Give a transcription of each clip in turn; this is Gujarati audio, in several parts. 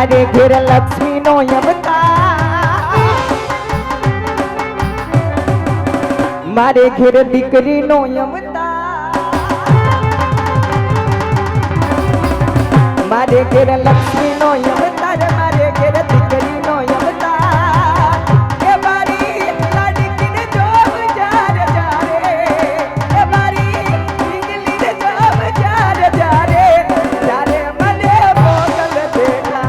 મારે ઘેર લક્ષ્મી નો અવતાર, મારે ઘેર દીકરી નો અવતાર, મારે ઘેર લક્ષ્મી નો અવતાર, મારે ઘેર દીકરી નો અવતાર. એ મારી લાડકીને જોબ જારે જારે, એ મારી ઈંગલીને જોબ જારે જારે, જારે મને મોકલ દેખાય.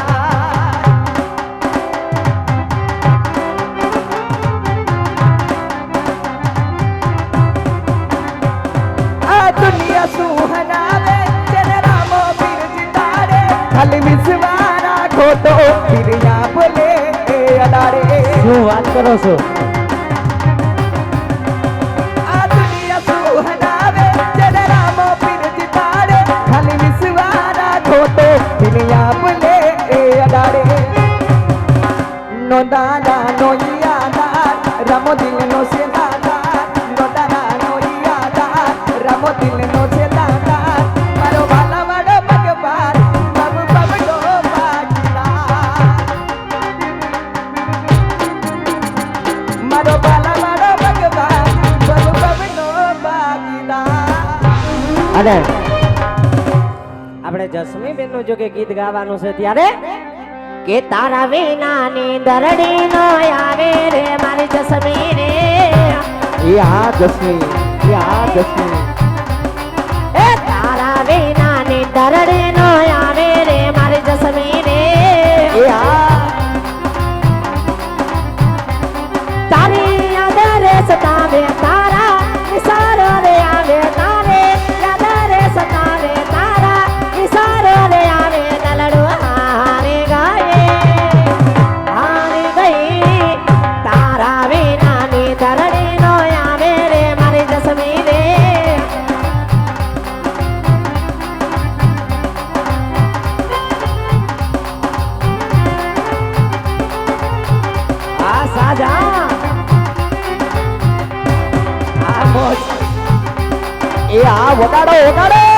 આ દુનિયા શું હનાવે તેને રામો પીર તારે, ખાલી વિશ્વા રાખો તો પીરિયા બોલે અડારે. શું વાત કરો છો? આ દુનિયા શું હનાવે તેને રામો પીર તારે, ખાલી વિશ્વા રાખો તો પીરિયા બોલે અડારે. નો દાદા નો યાદાર, રામો દિલ નો છે દાદાર, નો દાદા નો યાદાર, રામો દિલ નો છે દાદાર. મારો ભાલા વાળો ભગવાન બાબુ બાબડો ભાગીદાર, મારો ભાલા વાળો ભગવાન બાબુ બાબડો ભાગીદાર. અને આપણે જસમીબેન નું જો કે ગીત ગાવાનું છે ત્યારે કે તારા વિના ની દરડી નો આવે રે મારી જસમી રે. એ હા જસમી, એ હા જસમી. એ તારા વિના ની દરડી નો આવે રે મારી જસમી રે. એ હા તારી યાદ રે સતાવે તારા વિસારો રે આવે, તારે યાદ રે સતાવે તારા વિસારો રે આવે. દલડો હારે ગાયે હારી ગઈ, તારા વિના ની દરડી નો આવે રે મારી જસમી રે. આ સાજા આ મોજ એ હા વગાડો વગાડો.